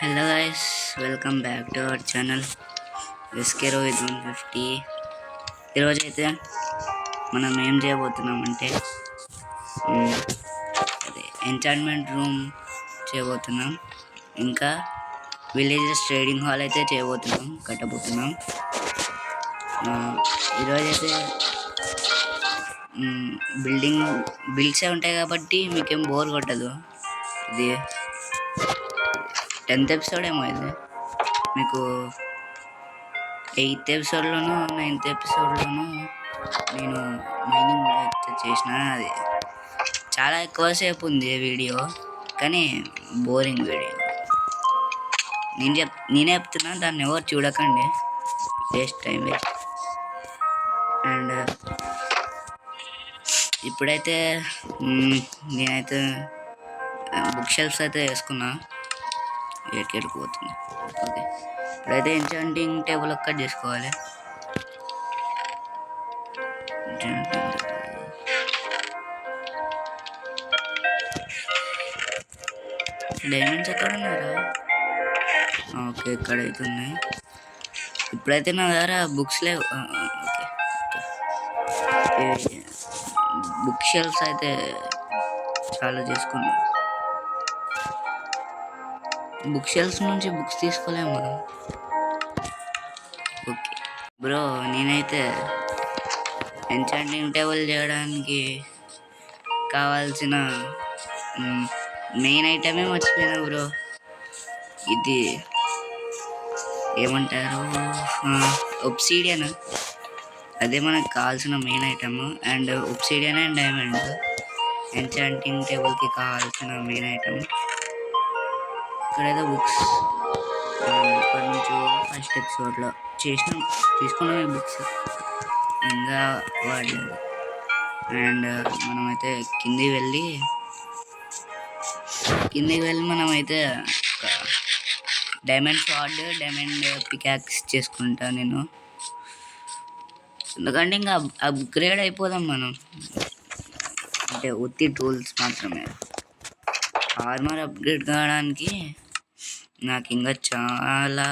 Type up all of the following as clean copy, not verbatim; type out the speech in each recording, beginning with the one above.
Hello guys, welcome back to our channel SK Rohit 150. ఈరోజు అయితే మనం ఏం చేయబోతున్నామంటే అదే ఎంచాంట్మెంట్ రూమ్ చేయబోతున్నాం. ఇంకా విలేజెస్ ట్రేడింగ్ హాల్ అయితే కట్టబోతున్నాం. ఈరోజైతే బిల్డ్సే ఉంటాయి కాబట్టి మీకేం బోర్ కొట్టదు. ఇది 10th ఎపిసోడ్ ఏమో, ఇది మీకు 8th ఎపిసోడ్లోనూ 9th ఎపిసోడ్లోనూ నేను మైనింగ్ అయితే చేసిన. అది చాలా ఎక్కువసేపు ఉంది వీడియో, కానీ బోరింగ్ వీడియో. నేనే చెప్తున్నా, దాన్ని ఎవరు చూడకండి, వేస్ట్ టైం వేస్ట్. అండ్ ఇప్పుడైతే నేనైతే బుక్ షెల్ఫ్స్ అయితే వేసుకున్నా. ఎక్కడిపోతుంది. ఓకే, ఇప్పుడైతే ఎంచాంటింగ్ టేబుల్ ఒక్కటి చేసుకోవాలి. డైమండ్స్ ఎక్కడ ఉన్నారా? ఓకే, ఇక్కడైతే ఉన్నాయి. ఇప్పుడైతే నా దగ్గర బుక్స్ లేవు. ఓకే, బుక్ షెల్ఫ్స్ అయితే చాలా చేసుకున్నాం. బుక్ షెల్ఫ్స్ నుంచి బుక్స్ తీసుకోలేము మనం. ఓకే బ్రో, నేనైతే ఎంచాంటింగ్ టేబుల్ చేయడానికి కావాల్సిన మెయిన్ ఐటమే మర్చిపోయినా బ్రో. ఇది ఏమంటారు, ఒబ్సిడియన్. అదే మనకు కావాల్సిన main item. And obsidian and diamond enchanting టేబుల్కి కావాల్సిన మెయిన్ ఐటమ్. ఇక్కడైతే బుక్స్ ఇప్పటి నుంచి ఫస్ట్ ఎపిసోడ్లో తీసుకున్నాం ఈ బుక్స్, ఇంకా వాడలేదు. అండ్ మనమైతే కిందికి వెళ్ళి మనమైతే డైమండ్ షార్డ్, డైమండ్ పికాక్స్ చేసుకుంటా నేను. ఎందుకంటే ఇంకా అప్గ్రేడ్ అయిపోదాం మనం, అంటే ఉత్తి టూల్స్ మాత్రమే. ఆర్మర్ అప్గ్రేడ్ కావడానికి నాకు ఇంకా చాలా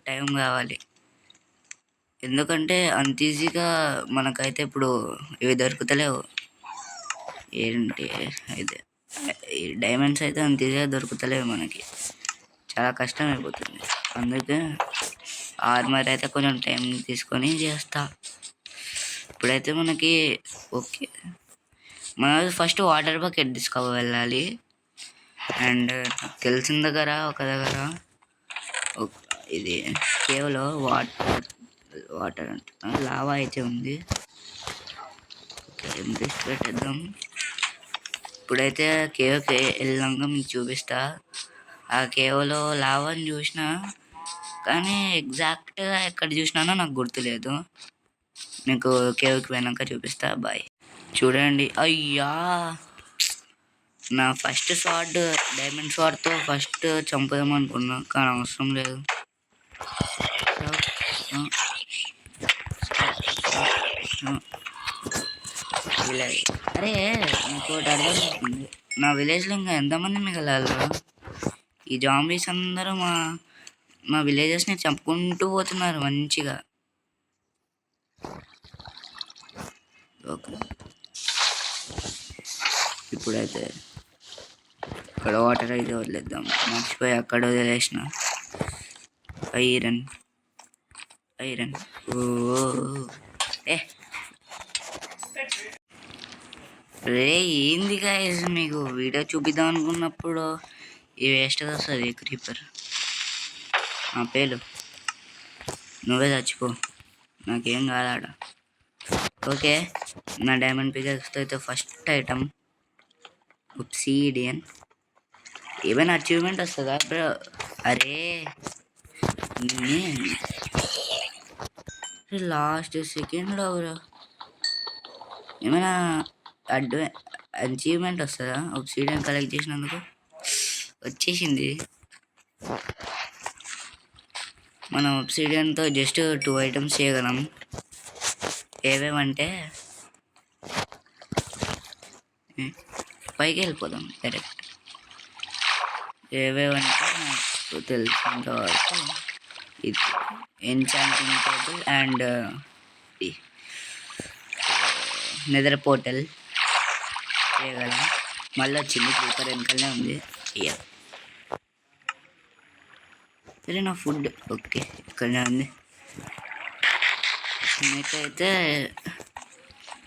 టైం కావాలి. ఎందుకంటే అంత ఈజీగా మనకైతే ఇప్పుడు ఇవి దొరుకుతలేవు. ఏంటి అయితే ఈ డైమండ్స్ అయితే అంత ఈజీగా దొరుకుతలేవు మనకి, చాలా కష్టం అయిపోతుంది. అందుకే ఆర్మర్ అయితే కొంచెం టైం తీసుకొని చేస్తా. ఇప్పుడైతే మనకి ఓకే, మనం ఫస్ట్ వాటర్ బకెట్ తీసుకు వెళ్ళాలి. అండ్ తెలిసిన దగ్గర ఒక దగ్గర ఇది కేవలం వాటర్ అంటే లావా అయితే ఉంది. పెట్టేద్దాం. ఇప్పుడైతే కేవ్కి వెళ్ళాక మీకు చూపిస్తా. ఆ కేవ్లో లావాని చూసిన, కానీ ఎగ్జాక్ట్గా ఎక్కడ చూసినానో నాకు గుర్తులేదు. మీకు కేవ్కి పోయినాక చూపిస్తా. బాయ్. చూడండి, అయ్యా నా ఫస్ట్ షార్ట్ డైమండ్ షార్ట్తో ఫస్ట్ చంపుదామనుకున్నా, కానీ అవసరం లేదు. అరే ఇంకోటి అర్థమవుతుంది, నా విలేజ్లో ఇంకా ఎంతమంది మిగలాలి? ఈ జాంబీస్ అందరూ మా విలేజెస్ని చంపుకుంటూ పోతున్నారు మంచిగా. ఓకే, ఇప్పుడైతే ఇక్కడ వాటర్ అయితే వదిలేద్దాం. మర్చిపోయి అక్కడ వదిలేసిన. ఐరన్ ఓ రే, ఏంది గాయస్, మీకు వీడియో చూపిద్దాం అనుకున్నప్పుడు ఈ వేస్ట్ వస్తుంది. క్రీపర్ నా పేలు, నువ్వే చచ్చిపో, నాకేం కాదాడ. ఓకే, నా డైమండ్ పికాక్స్తో అయితే ఫస్ట్ ఐటమ్ ఒబ్సిడియన్. ఏమైనా అచీవ్మెంట్ వస్తుందా బ్రో? అరే లాస్ట్ సెకండ్లో బ్రో ఏమైనా అచీవ్మెంట్ వస్తుందా? ఒబ్సిడియన్ కలెక్ట్ చేసినందుకు వచ్చేసింది. మనం ఒబ్సిడియన్తో జస్ట్ 2 ఐటమ్స్ చేయగలం. ఏవేమంటే పైకి వెళ్ళిపోదాం డైరెక్ట్. ఏవేవంటే తెలిసినంత వరకు ఇది enchanting table and Nether portal చేయగలం. మళ్ళీ వచ్చింది క్రీపర్ వెనకాలనే ఉంది. ఇయ్య సరే నా ఫుడ్ ఓకే ఇక్కడనే ఉంది. మీకైతే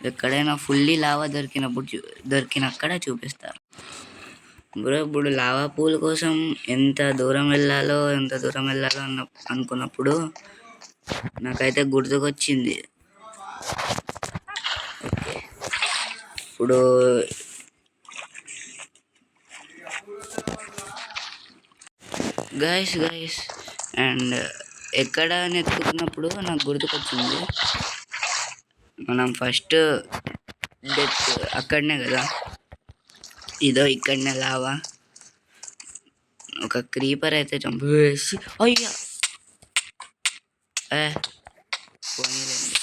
ఎక్కడైనా ఫుల్లీ లావా దొరికినక్కడ చూపిస్తా బ్రో. ఇప్పుడు లావా పూల్ కోసం ఎంత దూరం వెళ్ళాలో అనుకున్నప్పుడు నాకైతే గుర్తుకొచ్చింది. ఓకే ఇప్పుడు గైస్ అండ్ ఎక్కడ నెత్తుకున్నప్పుడు నాకు గుర్తుకొచ్చింది, మనం ఫస్ట్ డెత్ అక్కడనే కదా, ఇదో ఇక్కడనే లావా. ఒక క్రీపర్ అయితే చంపేసి అయ్యా పోనీలేండి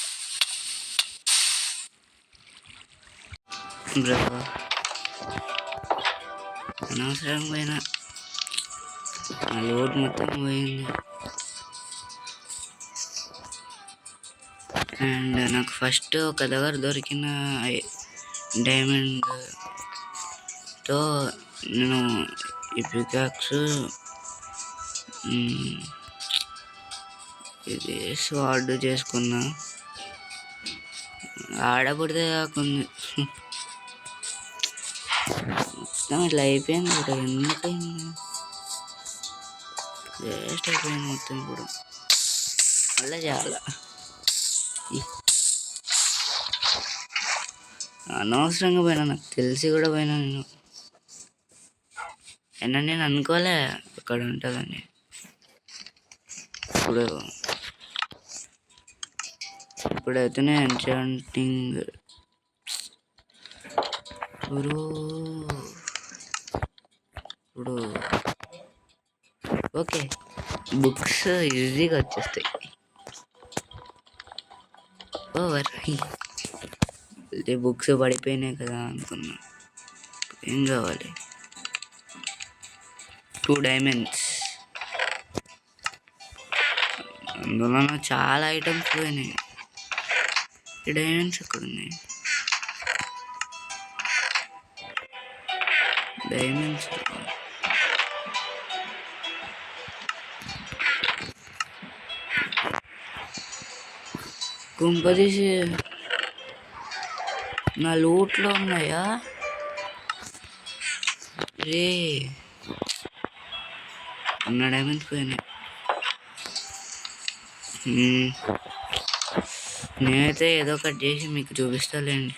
బ్రో. అనవసరం పోయినా ఆ లోడ్ మొత్తం పోయింది. అండ్ నాకు ఫస్ట్ ఒక దగ్గర దొరికిన డైమండ్తో నేను ఈ పికాక్స్ ఇది స్వాడ్ చేసుకున్నా. ఆడబడితే కాకుండా మొత్తం ఇట్లా అయిపోయింది కూడా. ఎందుకైంది వేస్ట్ అయిపోయింది మొత్తం. ఇప్పుడు మళ్ళీ చాలా అనవసరంగా పోయినా, నాకు తెలిసి కూడా పోయినా నేను అనుకోలే అక్కడ ఉంటుందని. ఇప్పుడైతేనే ఎన్చాంటింగ్ ఇప్పుడు ఓకే బుక్స్ ఈజీగా వచ్చేస్తాయి. బుక్స్ పడిపోయినాయి కదా అనుకున్నా. ఏం కావాలి? 2 diamonds. అందులో చాలా ఐటమ్స్ పోయినాయి. ఈ డైమండ్స్ ఎక్కడ ఉన్నాయి? డైమండ్స్ కుంపదీసి నా లూట్లో ఉన్నాయా రే? ఉన్న డైమండ్స్ పోయినాయి. నేనైతే ఏదో ఒకటి చేసి మీకు చూపిస్తాలేండి.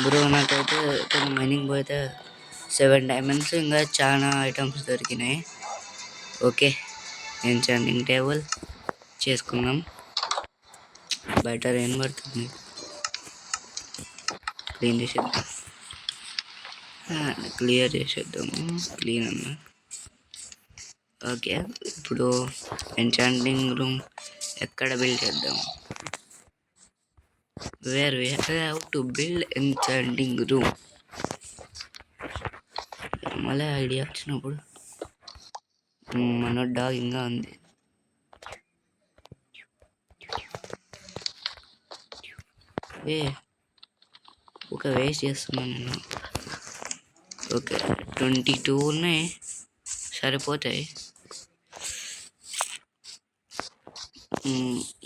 బ్రో నాకైతే కొన్ని మైనింగ్ పోతే 7 diamonds ఇంకా చాలా ఐటమ్స్ దొరికినాయి. ఓకే ఎన్చాంటింగ్ టేబుల్ చేసుకుందాం. బయట రెయిన్ పడుతుంది, క్లీన్ చేసేద్దాము. క్లీన్ అన్నా. ఓకే ఇప్పుడు ఎన్చాంటింగ్ రూమ్ ఎక్కడ బిల్డ్ చేద్దాం? where we have to build enchanting room. మళ్ళీ ఐడియా వచ్చినప్పుడు మన డాగ్ ఇంకా ఉంది. ఒక వేస్ట్ చేస్తున్నాను నేను. ఓకే 22 ఉన్నాయి, సరిపోతాయి.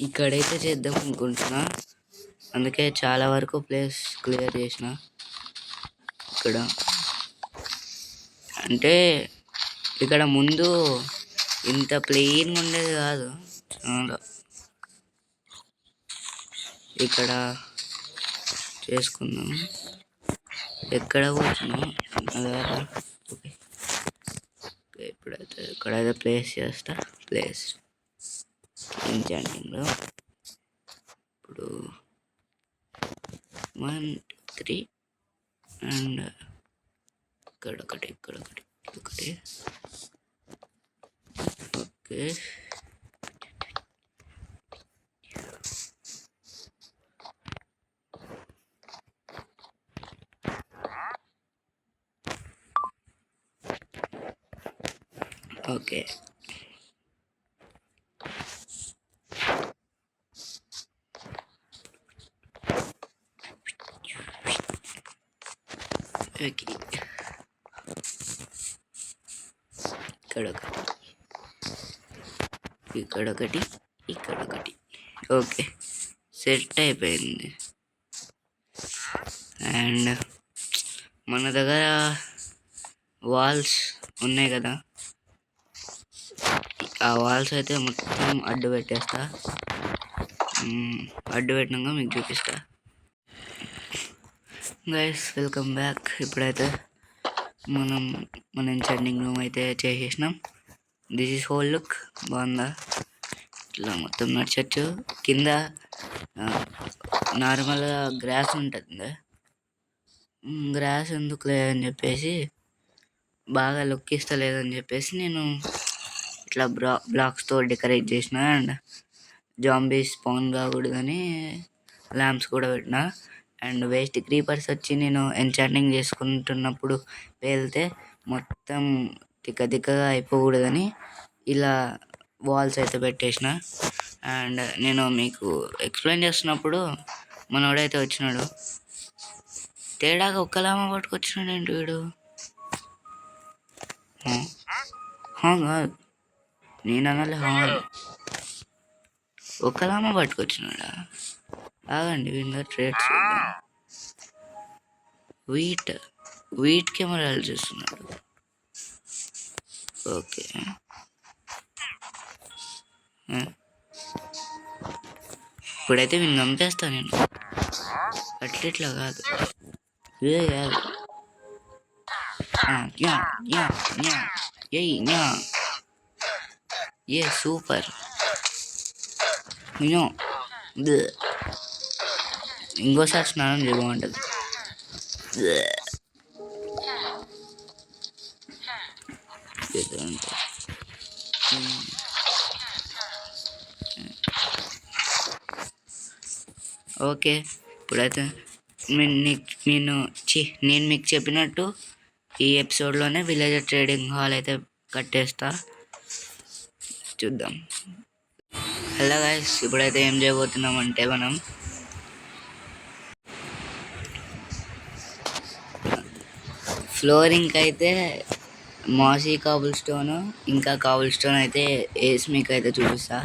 ఇక్కడైతే చేద్దాం అనుకుంటున్నా, అందుకే చాలా వరకు ప్లేస్ క్లియర్ చేసిన. ఇక్కడ అంటే ఇక్కడ ముందు ఇంత ప్లెయిన్గా ఉండేది కాదు. ఇక్కడ చేసుకుందాం. ఎక్కడ పోతున్నాం? ఓకే ఇప్పుడైతే ఇక్కడైతే ప్లేస్ చేస్తా. ప్లేస్ ఎన్చాంటింగ్లో ఇప్పుడు 1 2 3 అండ్ ఇక్కడొకటి ఓకే ఓకే. ఓకే, ఇక్కడొకటి, ఇక్కడొకటి, ఇక్కడొకటి. ఓకే, సెట్ అయిపోయింది. అండ్ మన దగ్గర వాల్స్ ఉన్నాయి కదా, ఆ వాల్స్ అయితే మొత్తం అడ్డు పెట్టేస్తా. అడ్డు పెట్టినాక మీకు చూపిస్తా. Guys, welcome back. ఇప్పుడైతే మన ఎంచండింగ్ రూమ్ అయితే చేసేసినాం. This is whole look. బాగుందా? ఇట్లా మొత్తం నడిచచ్చు. కింద నార్మల్గా గ్రాస్ ఉంటుంది. గ్రాస్ ఎందుకు లేదని చెప్పేసి, బాగా లుక్ ఇస్తలేదని చెప్పేసి నేను ఇట్లా బ్లాక్స్తో డెకరేట్ చేసిన. అండ్ జాంబీస్ స్పాన్ కాకూడదని ల్యాంప్స్ కూడా పెట్టిన. అండ్ వేస్ట్ క్రీపర్స్ వచ్చి నేను ఎంచాంటింగ్ చేసుకుంటున్నప్పుడు పేలితే మొత్తం తిక్కగా అయిపోకూడదని ఇలా వాల్స్ అయితే పెట్టేసిన. అండ్ నేను మీకు ఎక్స్ప్లెయిన్ చేస్తున్నప్పుడు మనోడైతే వచ్చినాడు. తేడాగా ఒక్కలామా పట్టుకొచ్చినాడు ఏంటి వీడు? కాదు, నేను అనాలి. ఒక్కలామా పట్టుకొచ్చినాడా? ఆగండి, వీళ్ళ ట్రేడ్స్ వీట్ కెమెరాలు చూస్తున్నాడు. ఓకే, ఇప్పుడైతే వీళ్ళు చంపేస్తా నేను. అట్లా కాదు, ఇదే కాదు. ఏ సూపర్. ఇంకోసారి స్నానం చేయ బాగుంటుంది. ఓకే, ఇప్పుడైతే నేను మీకు చెప్పినట్టు ఈ ఎపిసోడ్లోనే విలేజర్ ట్రేడింగ్ హాల్ అయితే కట్టేస్తా. చూద్దాం. హలో గైస్, ఇప్పుడైతే ఏం చేయబోతున్నామంటే మనం ఫ్లోరింగ్కి అయితే మాసీ కాబుల్ స్టోన్ ఇంకా కాబుల్ స్టోన్ అయితే వేసి మీకు అయితే చూపిస్తా.